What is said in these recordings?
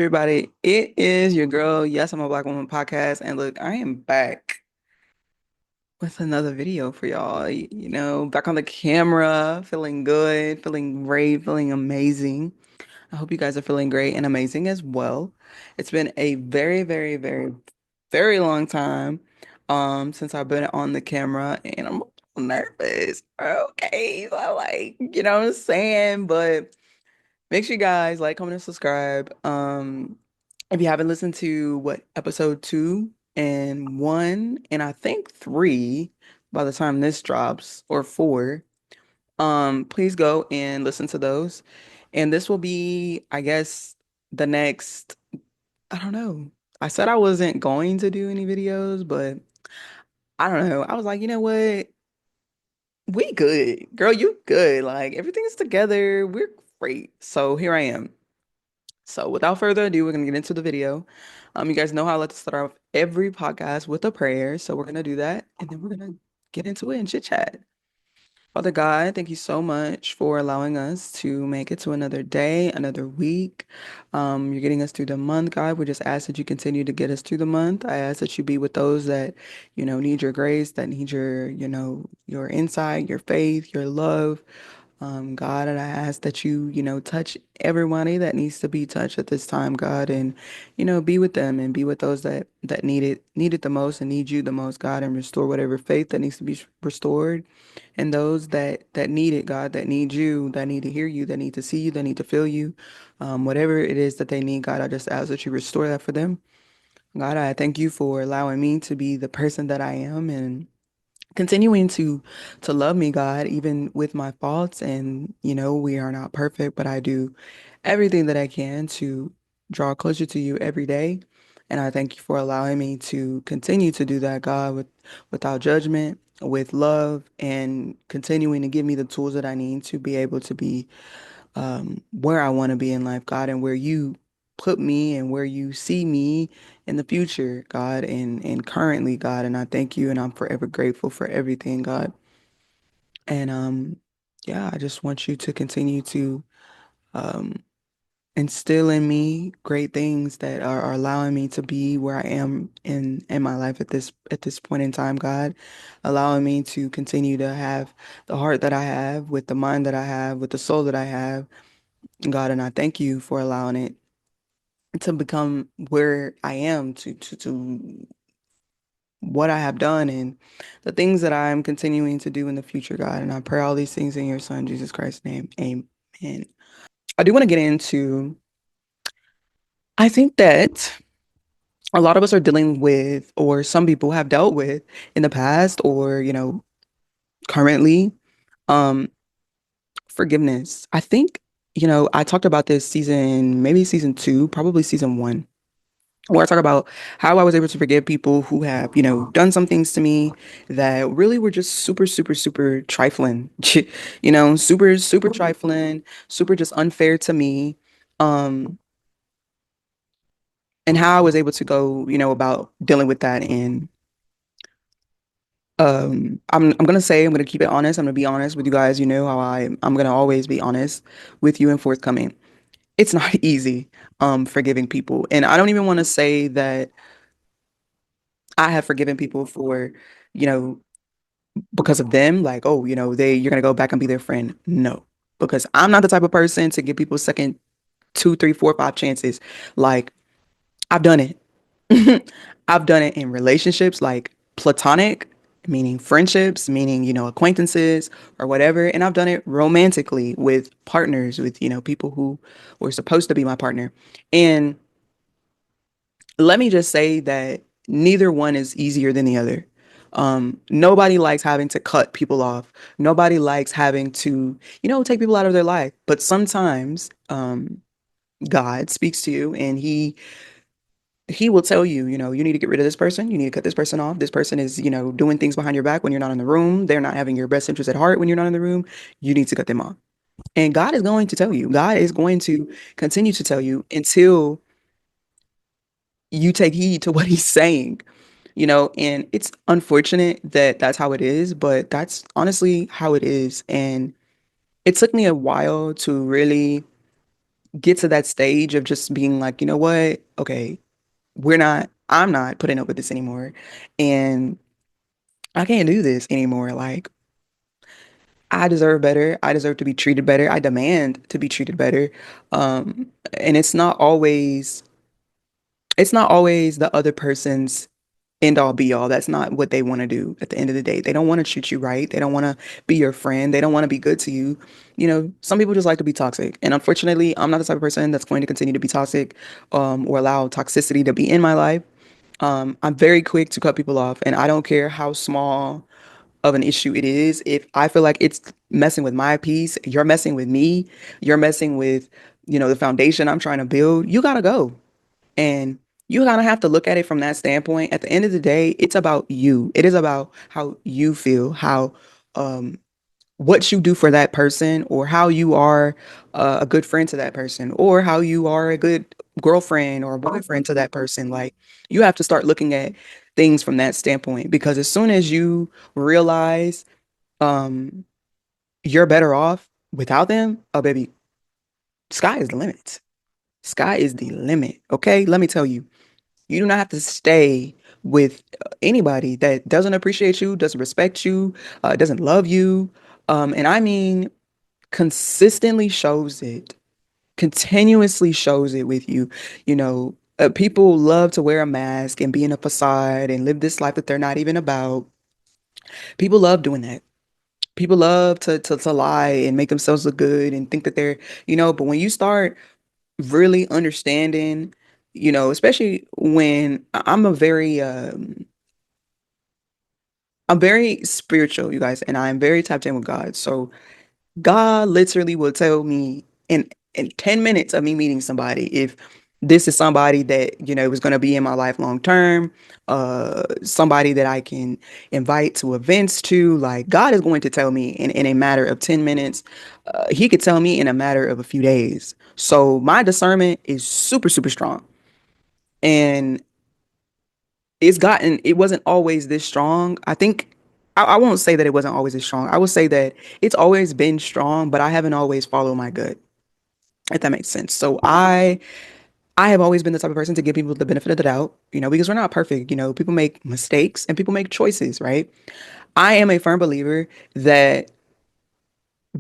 everybody? It is your girl. Yes, I'm a Black Woman podcast. And look, I am back with another video for y'all. Back on the camera, feeling good, feeling great, feeling amazing. I hope you guys are feeling great and amazing as well. It's been a very, very, very, very long time since I've been on the camera and I'm a little nervous. Okay, so what I'm saying? But make sure you guys like, comment, and subscribe. If you haven't listened to episode 2 and 1, and I think 3 by the time this drops, or 4, please go and listen to those. And this will be, I guess, the next, I don't know. I said I wasn't going to do any videos, but I don't know. I was like, you know what? We good. Girl, you good. Like everything's together. We're great. So here I am. So without further ado, we're gonna get into the video. You guys know how I like to start off every podcast with a prayer. So we're gonna do that and then we're gonna get into it and chit chat. Father God, thank you so much for allowing us to make it to another day, another week. You're getting us through the month, God. We just ask that you continue to get us through the month. I ask that you be with those that, need your grace, that need your insight, your faith, your love. God, and I ask that you touch everybody that needs to be touched at this time, God, and, be with them and be with those that need it the most and need you the most, God, and restore whatever faith that needs to be restored. And those that need it, God, that need you, that need to hear you, that need to see you, that need to feel you, whatever it is that they need, God, I just ask that you restore that for them. God, I thank you for allowing me to be the person that I am and continuing to love me, God, even with my faults. And we are not perfect, but I do everything that I can to draw closer to you every day. And I thank you for allowing me to continue to do that, God, without judgment, with love, and continuing to give me the tools that I need to be able to be where I want to be in life, God, and where you put me and where you see me in the future, God, and currently, God. And I thank you and I'm forever grateful for everything, God. And yeah, I just want you to continue to um instill in me great things that are allowing me to be where I am in my life at this point in time, God, allowing me to continue to have the heart that I have, with the mind that I have, with the soul that I have, God. And I thank you for allowing it to become where I am, to what I have done and the things that I'm continuing to do in the future, God. And I pray all these things in your son, Jesus Christ's name. Amen. I do want to get into, I think that a lot of us are dealing with, or some people have dealt with in the past, or, currently, um, forgiveness. I think, I talked about this season, maybe season 2, probably season 1, where I talk about how I was able to forgive people who have, done some things to me that really were just super, super, super trifling, super, super trifling, super just unfair to me. Um, and how I was able to go, about dealing with that. And I'm gonna say, I'm gonna keep it honest. I'm gonna be honest with you guys. You know how I'm gonna always be honest with you and forthcoming. It's not easy, forgiving people. And I don't even want to say that I have forgiven people for, you know, because of them, like, oh, you're gonna go back and be their friend. No, because I'm not the type of person to give people second, two, three, four, five chances. Like, I've done it. I've done it in relationships, like platonic, meaning friendships, meaning, acquaintances or whatever. And I've done it romantically with partners, with, people who were supposed to be my partner. And let me just say that neither one is easier than the other. Nobody likes having to cut people off. Nobody likes having to, take people out of their life. But sometimes, God speaks to you and he will tell you, you need to get rid of this person. You need to cut this person off. This person is, doing things behind your back when you're not in the room. They're not having your best interest at heart when you're not in the room. You need to cut them off. And God is going to tell you. God is going to continue to tell you until you take heed to what he's saying. And it's unfortunate that that's how it is, but that's honestly how it is. And it took me a while to really get to that stage of just being like, you know what? Okay, I'm not putting up with this anymore. And I can't do this anymore. Like, I deserve better. I deserve to be treated better. I demand to be treated better. And it's not always the other person's end all be all. That's not what they want to do at the end of the day. They don't want to treat you right. They don't want to be your friend. They don't want to be good to you. You know, some people just like to be toxic. And unfortunately, I'm not the type of person that's going to continue to be toxic, or allow toxicity to be in my life. I'm very quick to cut people off, and I don't care how small of an issue it is. If I feel like it's messing with my peace, you're messing with me, you're messing with, the foundation I'm trying to build, you gotta go. And you kind of have to look at it from that standpoint. At the end of the day, it's about you. It is about how you feel, how um what you do for that person, or how you are a good friend to that person, or how you are a good girlfriend or boyfriend to that person. Like, you have to start looking at things from that standpoint, because as soon as you realize um you're better off without them, oh baby, sky is the limit. Sky is the limit. Okay, let me tell you. You do not have to stay with anybody that doesn't appreciate you, doesn't respect you, doesn't love you. And I mean, consistently shows it, continuously shows it with you. People love to wear a mask and be in a facade and live this life that they're not even about. People love doing that. People love to lie and make themselves look good and think that but when you start really understanding, especially when I'm very spiritual, you guys, and I'm very tapped in with God. So God literally will tell me in 10 minutes of me meeting somebody if this is somebody that, is going to be in my life long term, somebody that I can invite to events to. Like, God is going to tell me in a matter of 10 minutes. He could tell me in a matter of a few days. So my discernment is super, super strong. And it wasn't always this strong. I think I won't say that it wasn't always this strong. I would say that it's always been strong, but I haven't always followed my gut, if that makes sense. So I have always been the type of person to give people the benefit of the doubt, because we're not perfect. People make mistakes and people make choices, right? I am a firm believer that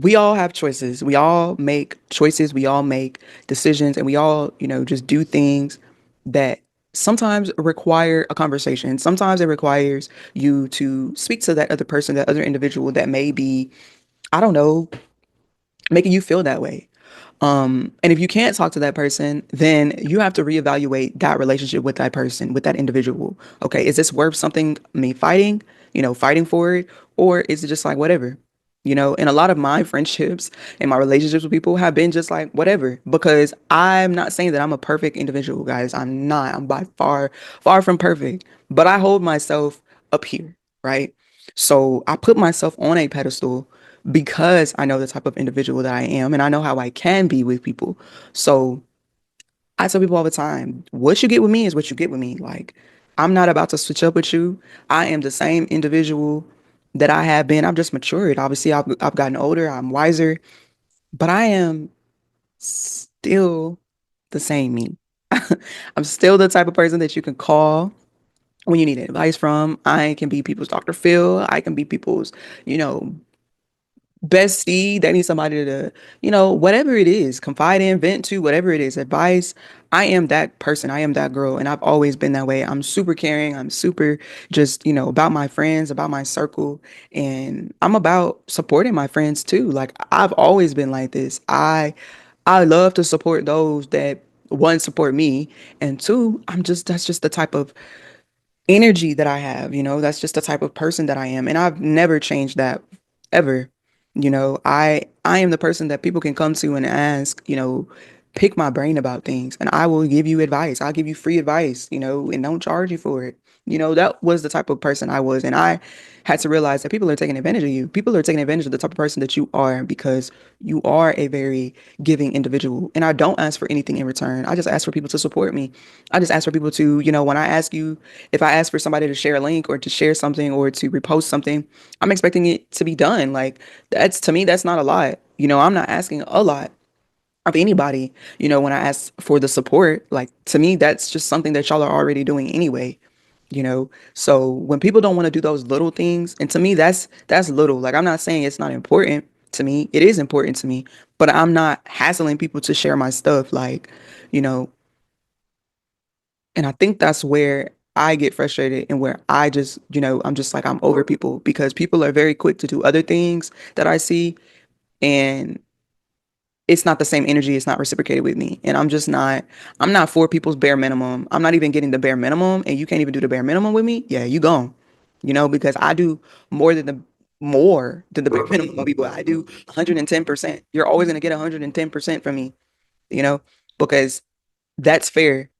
we all have choices. We all make choices. We all make decisions, and we all, just do things that sometimes require a conversation. Sometimes it requires you to speak to that other person, that other individual that may be, I don't know, making you feel that way. And if you can't talk to that person, then you have to reevaluate that relationship with that person, with that individual. Okay, is this worth something, me fighting, fighting for it? Or is it just like whatever? And a lot of my friendships and my relationships with people have been just like whatever, because I'm not saying that I'm a perfect individual, guys. I'm not. I'm by far, far from perfect, but I hold myself up here, right? So I put myself on a pedestal because I know the type of individual that I am and I know how I can be with people. So I tell people all the time, what you get with me is what you get with me. Like, I'm not about to switch up with you. I am the same individual that I have been. I've just matured. Obviously, I've gotten older. I'm wiser, but I am still the same me. I'm still the type of person that you can call when you need advice from. I can be people's Dr. Phil. I can be people's, you know, bestie. They need somebody to, whatever it is, confide in, vent to, whatever it is, advice. I am that person. I am that girl. And I've always been that way. I'm super caring. I'm super just, about my friends, about my circle. And I'm about supporting my friends too. Like, I've always been like this. I love to support those that, one, support me, and two, that's just the type of energy that I have, that's just the type of person that I am. And I've never changed that ever. I am the person that people can come to and ask, pick my brain about things, and I will give you advice. I'll give you free advice, and don't charge you for it. That was the type of person I was. And I had to realize that people are taking advantage of you. People are taking advantage of the type of person that you are, because you are a very giving individual. And I don't ask for anything in return. I just ask for people to support me. I just ask for people to, when I ask you, if I ask for somebody to share a link or to share something or to repost something, I'm expecting it to be done. Like, that's, to me, that's not a lot. I'm not asking a lot. of anybody, when I ask for the support, like to me, that's just something that y'all are already doing anyway, So when people don't want to do those little things, and to me, that's little. Like I'm not saying it's not important to me. It is important to me, but I'm not hassling people to share my stuff, like, you know, and I think that's where I get frustrated and where I just, I'm just like I'm over people because people are very quick to do other things that I see and it's not the same energy. It's not reciprocated with me. And I'm not for people's bare minimum. I'm not even getting the bare minimum and you can't even do the bare minimum with me. Yeah, you gone, because I do more than the more than the bare minimum of people. I do 110%. You're always going to get 110% from me, you know, because that's fair,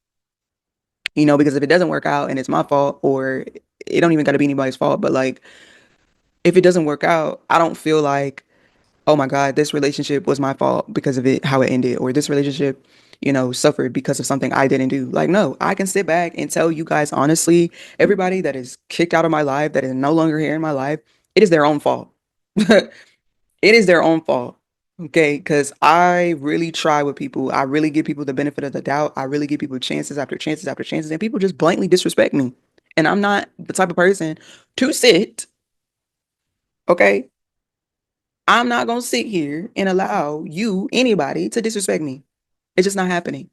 because if it doesn't work out and it's my fault or it don't even got to be anybody's fault, but like if it doesn't work out, I don't feel like oh my God, this relationship was my fault because of it, how it ended, or this relationship, suffered because of something I didn't do. Like, no, I can sit back and tell you guys honestly, everybody that is kicked out of my life, that is no longer here in my life, it is their own fault. It is their own fault. Okay, because I really try with people. I really give people the benefit of the doubt. I really give people chances after chances after chances, and people just blatantly disrespect me. And I'm not the type of person to sit, okay, I'm not gonna sit here and allow you, anybody, to disrespect me. It's just not happening.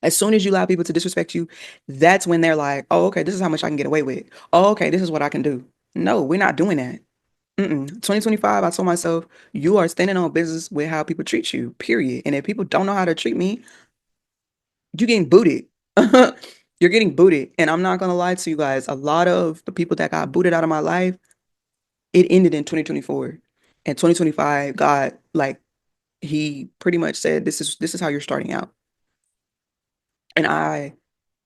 As soon as you allow people to disrespect you, that's when they're like, oh, okay, this is how much I can get away with. Oh, okay, this is what I can do. No, we're not doing that. 2025, I told myself, you are standing on business with how people treat you, period. And if people don't know how to treat me, you're getting booted. You're getting booted. And I'm not gonna lie to you guys, a lot of the people that got booted out of my life, it ended in 2024. And 2025 got like he pretty much said this is how you're starting out. And I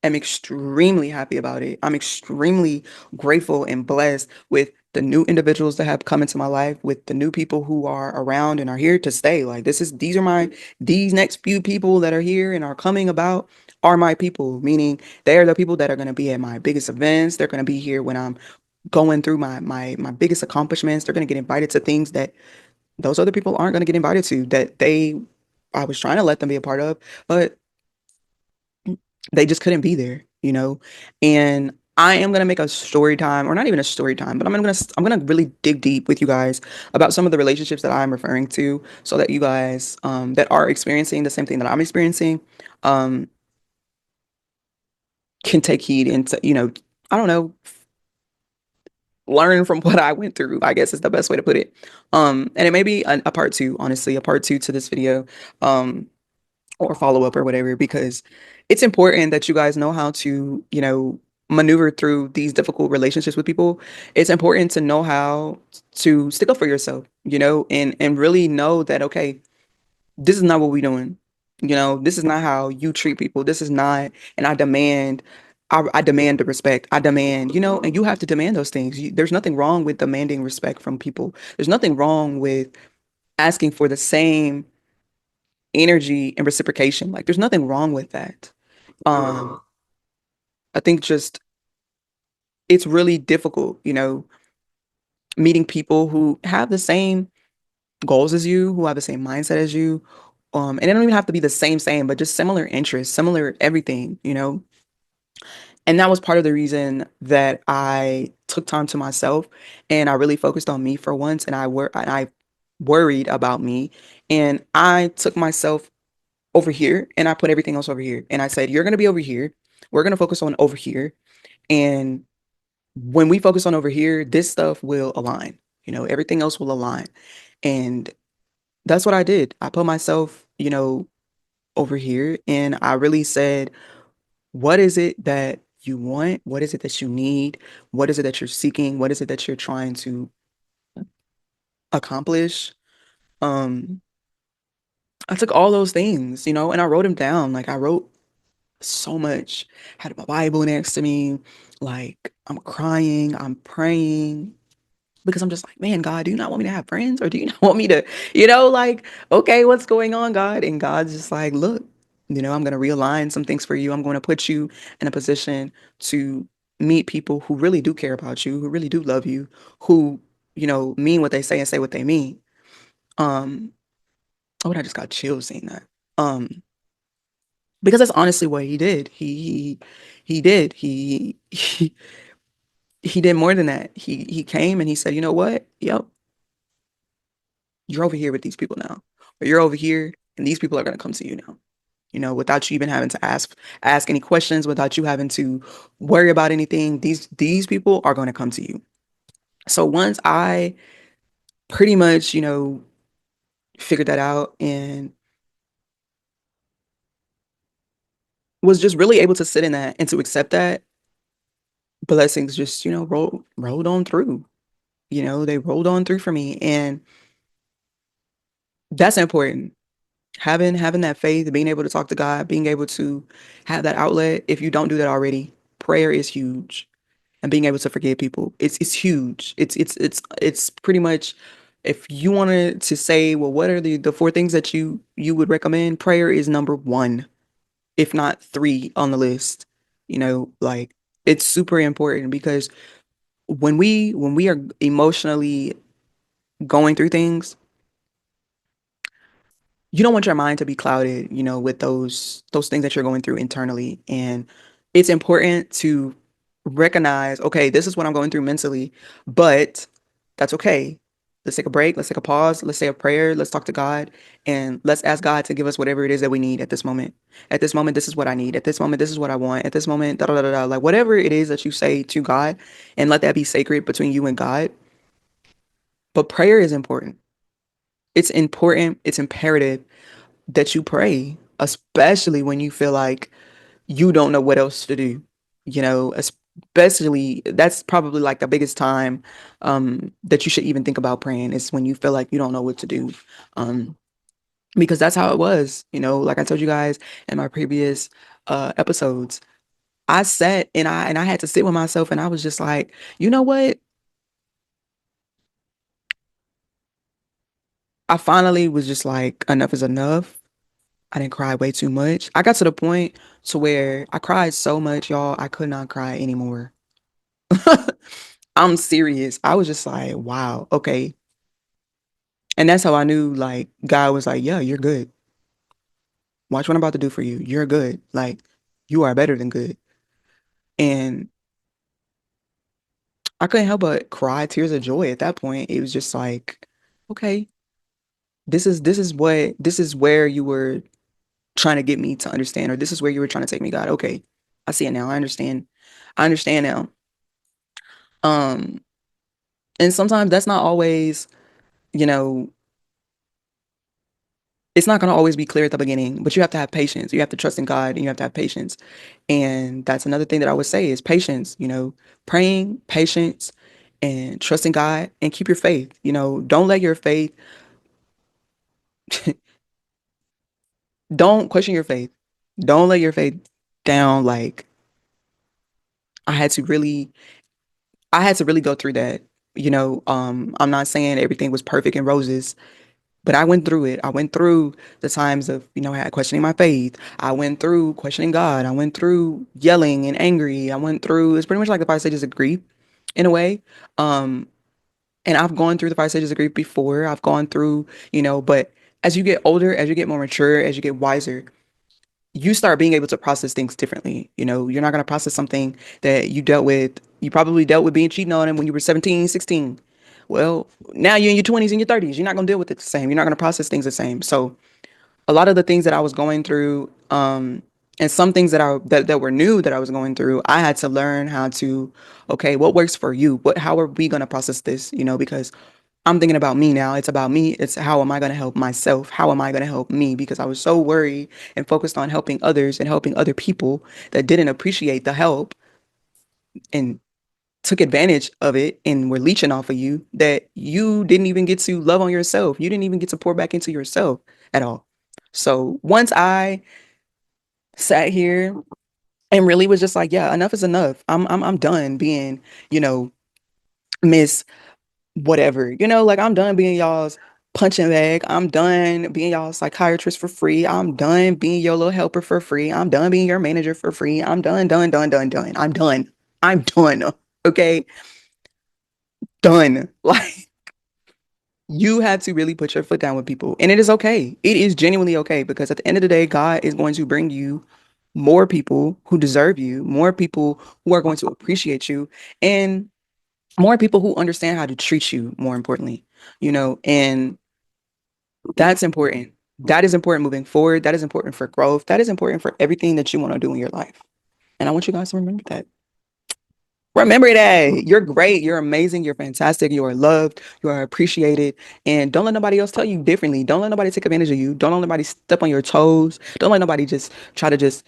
am extremely happy about it. I'm extremely grateful and blessed with the new individuals that have come into my life, with the new people who are around and are here to stay. Like these next few people that are here and are coming about are my people, meaning they are the people that are going to be at my biggest events. They're going to be here when I'm going through my biggest accomplishments. They're going to get invited to things that those other people aren't going to get invited to that I was trying to let them be a part of, but they just couldn't be there, And I am going to make a story time or not even a story time, but I'm going to really dig deep with you guys about some of the relationships that I'm referring to so that you guys that are experiencing the same thing that I'm experiencing um can take heed and I don't know, learn from what I went through, I guess is the best way to put it. And it may be a part two, honestly, a part two to this video. Or follow up or whatever, because it's important that you guys know how to, maneuver through these difficult relationships with people. It's important to know how to stick up for yourself, and really know that, okay, this is not what we're doing. This is not how you treat people. This is not, and I demand the respect. I demand, and you have to demand those things. There's nothing wrong with demanding respect from people. There's nothing wrong with asking for the same energy and reciprocation. Like there's nothing wrong with that. Um, I think just it's really difficult, meeting people who have the same goals as you, who have the same mindset as you. And they don't even have to be the same, but just similar interests, similar everything, And that was part of the reason that I took time to myself and I really focused on me for once and I worried about me and I took myself over here and I put everything else over here. And I said, you're going to be over here. We're going to focus on over here. And when we focus on over here, this stuff will align. Everything else will align. And that's what I did. I put myself, over here and I really said, what is it that you want? What is it that you need? What is it that you're seeking? What is it that you're trying to accomplish? Um, I took all those things, and I wrote them down. Like I wrote so much. Had my Bible next to me. Like I'm crying, I'm praying because I'm just like, man, God, do you not want me to have friends? Or do you not want me to, like, okay, what's going on, God? And God's just like, look, I'm going to realign some things for you. I'm going to put you in a position to meet people who really do care about you, who really do love you, who, mean what they say and say what they mean. Um, Oh, I just got chills saying that. Because that's honestly what he did. He did. He did more than that. He came and he said, you know what? Yep, you're over here with these people now. Or you're over here and these people are gonna come to you now. Without you even having to ask any questions, without you having to worry about anything, these people are gonna come to you. So once I pretty much, figured that out and was just really able to sit in that and to accept that, blessings just, rolled on through. They rolled on through for me. And that's important. Having that faith, being able to talk to God, being able to have that outlet. If you don't do that already, prayer is huge. And being able to forgive people, it's huge. It's pretty much, if you wanted to say, well, what are the four things that you would recommend? Prayer is number one, if not three on the list. Like, it's super important because when we are emotionally going through things, you don't want your mind to be clouded, with those things that you're going through internally. And it's important to recognize, okay, this is what I'm going through mentally, but that's okay. Let's take a break. Let's take a pause. Let's say a prayer. Let's talk to God and let's ask God to give us whatever it is that we need at this moment. At this moment, this is what I need. At this moment, this is what I want. At this moment, da da da da. Like whatever it is that you say to God, and let that be sacred between you and God. But prayer is important. It's important. It's imperative that you pray, especially when you feel like you don't know what else to do. Especially that's probably like the biggest time that you should even think about praying is when you feel like you don't know what to do. Um, because that's how it was, like I told you guys in my previous episodes. I sat and I had to sit with myself and I was just like, you know what? I finally was just like, enough is enough. I didn't cry way too much. I got to the point to where I cried so much, y'all, I could not cry anymore. I'm serious. I was just like, wow, okay. And that's how I knew, like, God was like, yeah, you're good. Watch what I'm about to do for you. You're good. Like, you are better than good. And I couldn't help but cry tears of joy at that point. It was just like, okay, this is where you were trying to get me to understand, or this is where you were trying to take me, God. Okay, I see it now. I understand. I understand now. Um, and sometimes that's not always, you know, it's not going to always be clear at the beginning, but you have to have patience. You have to trust in God and you have to have patience. And that's another thing that I would say is patience, praying, patience, and trusting God and keep your faith. Don't let your faith, don't question your faith. Don't let your faith down. Like, I had to really, I had to really go through that. I'm not saying everything was perfect and roses. But I went through it. I went through the times of, questioning my faith. I went through questioning God. I went through yelling and angry. I went through, it's pretty much like the five stages of grief in a way. Um, and I've gone through the five stages of grief before. I've gone through, but as you get older, as you get more mature, as you get wiser, you start being able to process things differently. You're not going to process something that you probably dealt with being cheating on him when you were 17, 16. Well, now you're in your 20s and your 30s. You're not going to deal with it the same. You're not going to process things the same. So a lot of the things that I was going through, and some things that were new that I was going through, I had to learn how to, okay, what works for you? How are we going to process this? Because I'm thinking about me now. It's about me. It's how am I going to help myself? How am I going to help me? Because I was so worried and focused on helping others and helping other people that didn't appreciate the help and took advantage of it and were leeching off of you, that you didn't even get to love on yourself. You didn't even get to pour back into yourself at all. So once I sat here and really was just like, yeah, enough is enough. I'm done being, you know, Miss whatever. Like, I'm done being y'all's punching bag. I'm done being y'all psychiatrist for free. I'm done being your little helper for free. I'm done being your manager for free. I'm done, done, done, done, done. I'm done. I'm done. Okay? Done. Like, You have to really put your foot down with people. And it is okay. It is genuinely okay because at the end of the day, God is going to bring you more people who deserve you, more people who are going to appreciate you, and more people who understand how to treat you, more importantly, and that's important. That is important moving forward. That is important for growth. That is important for everything that you want to do in your life. And I want you guys to remember that. Remember that you're great, you're amazing, you're fantastic, you are loved, you are appreciated, and don't let nobody else tell you differently. Don't let nobody take advantage of you. Don't let nobody step on your toes. Don't let nobody just try to just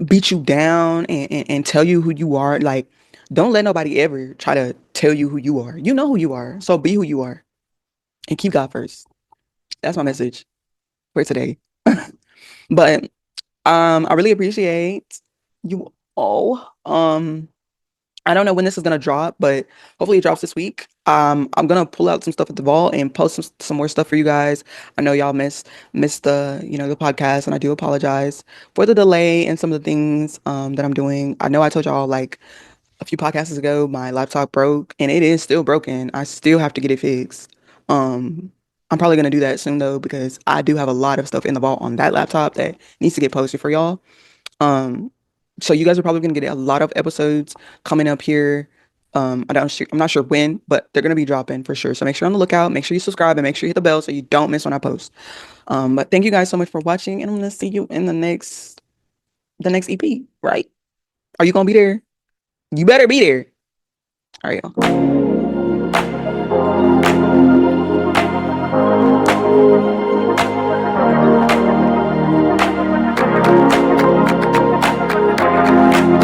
beat you down and tell you who you are. Like, don't let nobody ever try to tell you who you are. You know who you are, so be who you are and keep God first. That's my message for today. But I really appreciate you all. I don't know when this is gonna drop, but hopefully it drops this week. I'm gonna pull out some stuff at the vault and post some more stuff for you guys. I know y'all missed the podcast, and I do apologize for the delay and some of the things that I'm doing. I know I told y'all like a few podcasts ago my laptop broke, and it is still broken. I still have to get it fixed. Um, I'm probably gonna do that soon though because I do have a lot of stuff in the vault on that laptop that needs to get posted for y'all. Um, so you guys are probably gonna get a lot of episodes coming up here. I'm not sure when, but they're gonna be dropping for sure. So make sure on the lookout. Make sure you subscribe and make sure you hit the bell so you don't miss when I post. But thank you guys so much for watching, and I'm gonna see you in the next EP. Right? Are you gonna be there? You better be there. All right, y'all.